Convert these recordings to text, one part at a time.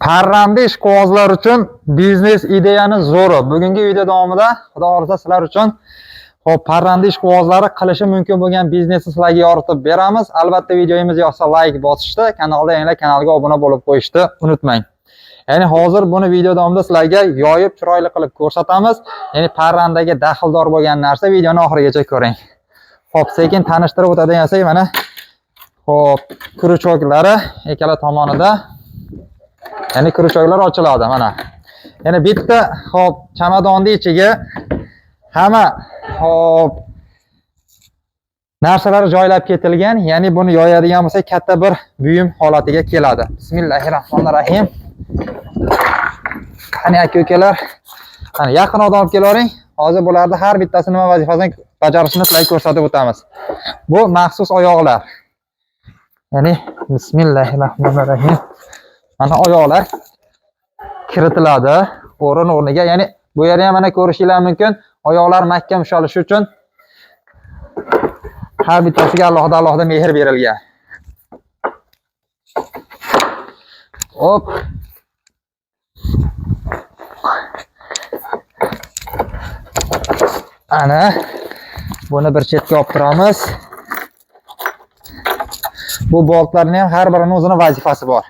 Parrandish qog'ozlar uchun biznes ideyani zo'ri. Bugungi video davomida xudo xolasa sizlar uchun parrandish qog'ozlari qilishi mumkin bo'lgan biznesni sizlarga yoritib beramiz. Albatta videomiz yoqsa like bosishni, kanalda yangilar kanalga obuna bo'lib qo'yishni unutmang. Ya'ni hozir buni video davomida sizlarga yoyib chiroyli qilib ko'rsatamiz. Ya'ni parrandaga daxldor bo'lgan narsa videoni oxirigacha ko'ring. Xo'p, sekin tanishtirib o'tadigan bo'lsak, mana xo'p, kuruchoklari ikkala tomonida. Ya'ni kuruchoklar ochiladi mana. Ya'ni bitta xo'p, chamadonning ichiga hamma xo'p narsalar joylab ketilgan. Ya'ni buni yoyadigan bo'lsak, katta bir buyum holatiga keladi. Bismillahirrohmanirrohim. Qani aka-ukalar, qani yaqinoqdan olib kelavering. Hozir bularda har bittasi nima vazifasini bajarishini sizlarga ko'rsatib o'tamiz. Bu maxsus oyoqlar. Ya'ni bismillahirrohmanirrohim. Mana oyoqlar kiritiladi o'rniga. Ya'ni bu yerda ham mana ko'rishingiz mumkin. Oyoqlar mahkam ushalishi uchun har bittasiga alohida mehr berilgan. Hop. Ana buni bir chetga olib turamiz. Bu boltlarning ham har birining o'zining vazifasi bor.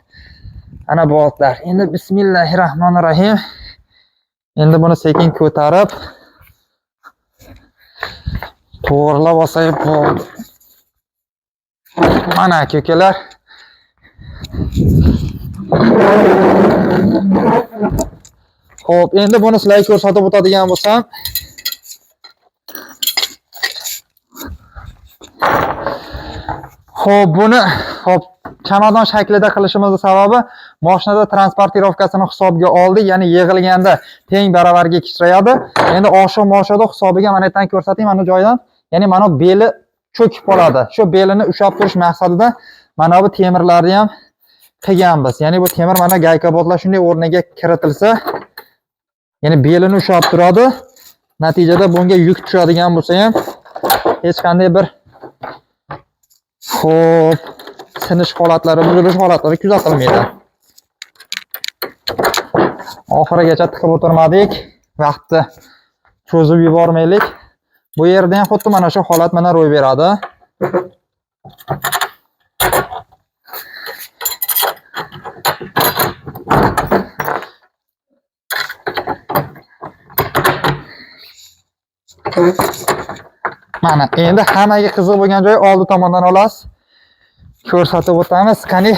Ana boltlar. Endi bismillahirrohmanirrohim. Endi buni sekin ko'tarib to'g'rilab olsak bo'ldi. Mana aka-ukalar. Xo'p, endi buni sizlarga ko'rsatib o'tadigan bo'lsam, xo'p, buni xo'p chamadon shaklida qilishimizning sababi mashinada transportirovkasini hisobga oldik, ya'ni yig'ilganda teng baravarga kichrayadi. Endi oshiq-moshada hisobiga mana yerdan ko'rsatayım mana joydan. Ya'ni mana beli cho'kib qoladi. Shu belini ushlab turish maqsadida mana bu temirlarni ham qilganmiz. Ya'ni bu temir mana gaykabotlar shunday o'rniga kiritilsa, ya'ni belini ushlab turadi. Natijada bunga yuk tushadigan bo'lsa ham hech qanday bir xo'p sinish holatlari, buzilish holatlari kuzatilmaydi. Oxirigacha tiqib o'tirmadik. Vaqtni cho'zib yubormaylik. Bu yerda ham xuddi mana shu holat mana ro'y beradi. Mana endi hammaga qiziq bo'lgan joy oldi tomondan olasiz. Ko'rsatib o'tamiz. Qani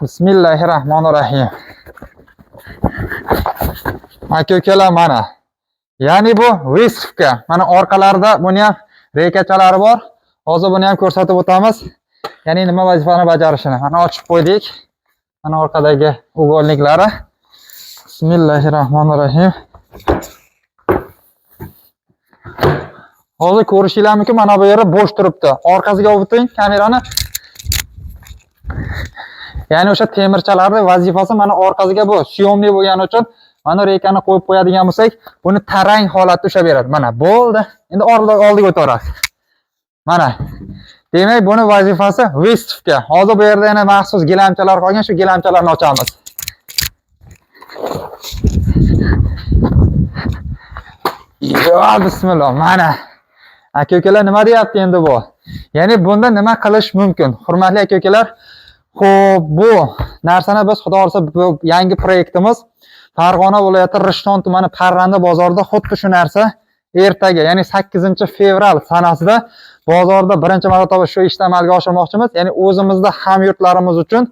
bismillahirrohmanirrohim. Aka-ukalar mana. Ya'ni bu выставка. Mana orqalarida buni ham rekachalari bor. Hozir buni ham ko'rsatib o'tamiz. Ya'ni nima vazifani bajarishini. Mana ochib qo'ydik. Mana orqadagi ug'olniklari. Bismillahirrohmanirrohim. Hozir ko'rishingiz mumkin, mana bu yeri bo'sh turibdi. Orqasiga olib o'ting kamerani. Ya'ni o'sha temirchalarning vazifasi mana orqasiga bu syomli bo'lgani uchun mana rekani qo'yib qo'yadigan bo'lsak, buni tarang holatda ushlab beradi. Mana bo'ldi. Endi oldiga o'taverasiz. Mana. Demak, buni vazifasi выставка. Hozir bu yerda yana maxsus gilamchalar qolgan, shu gilamchalarni ochamiz. Yo, bismillah. Mana. Aka-ukalar nima deyapti endi bu? Ya'ni bunda nima qilish mumkin? Hurmatli aka-ukalar, xo'p, bu narsani biz xudo xolasa yangi proyektimiz Farg'ona viloyati Rishton tumani Parranda bozorida xuddi shu narsa ertaga, ya'ni 8-fevral sanasida bozorda birinchi marotaba shu ishni amalga oshirmoqchimiz. Ya'ni o'zimizda hamyurtlarimiz uchun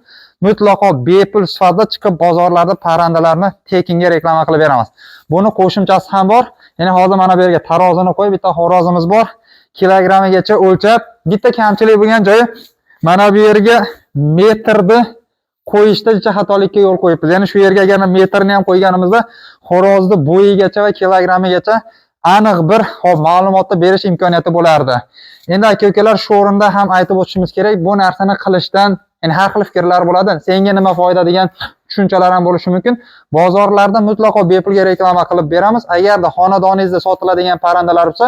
mutlaqo bepul sifatida chiqib bozorlarda parrandalarni tekinga reklama qilib beramiz. Buni qo'shimchasi ham bor. Ya'ni hozir mana bu yerga tarozini qo'yib, bitta xo'rozimiz bor. Kilogrammigacha o'lchab, bitta kamchilik bo'lgan joyi mana bu yerga metrni qo'yishda xatolikka yo'l qo'yibmiz. Ya'ni shu yerga agar metrni ham qo'yganimizda xo'rozni bo'yigacha va kilogrammigacha aniq bir ma'lumotni berish imkoniyati bo'lardi. Endi aka-ukalar, shu o'rinda ham aytib o'tishimiz kerak, bu narsani qilishdan ya'ni har xil fikrlar bo'ladi. Senga nima foyda degan tushunchalar ham bo'lishi mumkin. Bozorlarda mutlaqo bepulga reklama qilib beramiz. Agarda xonadoningizda sotiladigan parrandalar bo'lsa,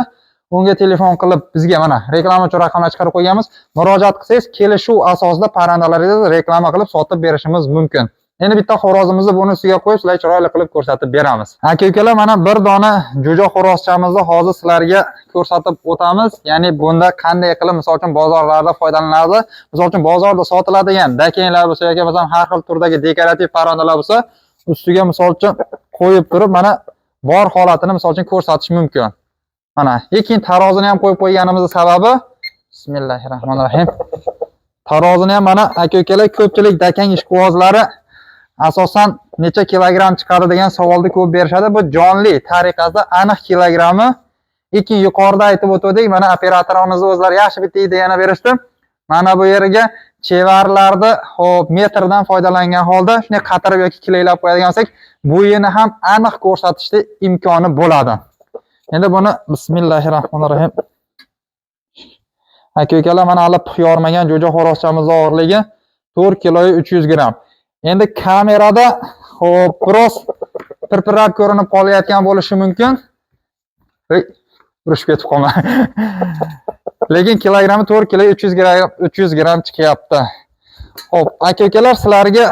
unga telefon qilib bizga mana reklama uchun raqamlar chiqarib qo'yganmiz. Murojaat qilsangiz, kelishuv asosida parrandalaringizni reklama qilib sotib berishimiz mumkin. Endi bitta xo'rozimizni buni ustiga qo'yib, sizlarga chiroyli qilib ko'rsatib beramiz. Aka-ukalar, mana bir dona jo'ja xo'rozchamizni hozir sizlarga ko'rsatib o'tamiz. Ya'ni bunda qanday qilib, misol uchun bozorlarda foydalanadi. Misol uchun bozorda sotiladigan dakenlar bo'lsa yoki masalan har xil turdagi dekorativ parrandalar bo'lsa, ustiga misol uchun qo'yib turib, mana bor holatini misol uchun ko'rsatish mumkin. Mana, lekin tarozini ham qo'yib qo'yganimizning sababi Bismillahirrohmanirrohim. Tarozini ham mana aka-ukalar ko'pchilik dakang ishqibozlari asosan necha kilogramm chiqadi degan savolni ko'p berishadi. Bu jonli tariqasida aniq kilogrammi. Lekin yuqorida aytib o'tdik, mana operatorimiz o'zlari yaxshi bitta ideyani berishdi. Mana bu yerga chevarlarni hop metrdan foydalangan holda shunday qatirib yoki kilaylab qo'yadigan bo'lsak, bo'yini ham aniq ko'rsatishda imkoni bo'ladi. Endi buni Bismillahirrohmanirrohim. Aka-ukalar, mana hali pux yormagan jo'ja xo'rozchamizning og'irligi 4 kg 300 gramm. Endi kamerada hop biroz pirpirab ko'rinib qolayotgan bo'lishi mumkin. Urushib ketib qolma. Lekin kilogrammi 4 kg 300 gramm chiqyapti. Hop, aka-ukalar, sizlarga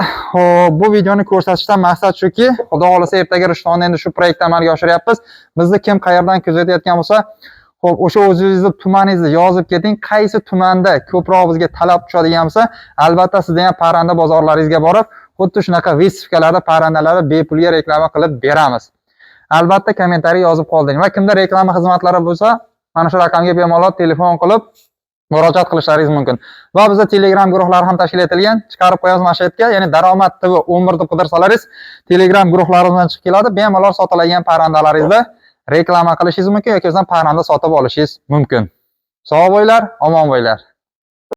bu videoni ko'rsatishdan maqsad shuki, xudo xolasa ertaga Rishtonni endi shu proyektni amalga oshiryapmiz. Bizni kim qayerdan kuzatayotgan bo'lsa, hop, o'sha o'zingizni tumaningizni yozib keting. Qaysi tumanda ko'proq bizga talab tushadigan bo'lsa, albatta sizga ham parranda bozorlaringizga borib, xuddi shunaqa vestifikalarda parrandalarni bepulga reklama qilib beramiz. Albatta kommentariy yozib qolding va kimda reklama xizmatlari bo'lsa, mana shu raqamga bemalol telefon qilib murojaat qilishlaringiz mumkin. Va bizda Telegram guruhlari ham tashkil etilgan. Chiqarib qo'yamiz mana shu yerga, ya'ni Daromad TV 11 deb qidirsalaringiz Telegram guruhlarimizdan chiqib keladi. Bemalol sotiladigan parrandalaringizda reklama qilishingiz mumkin yoki o'zdan parranda sotib olishingiz mumkin. Sog' bo'linglar, omon bo'linglar.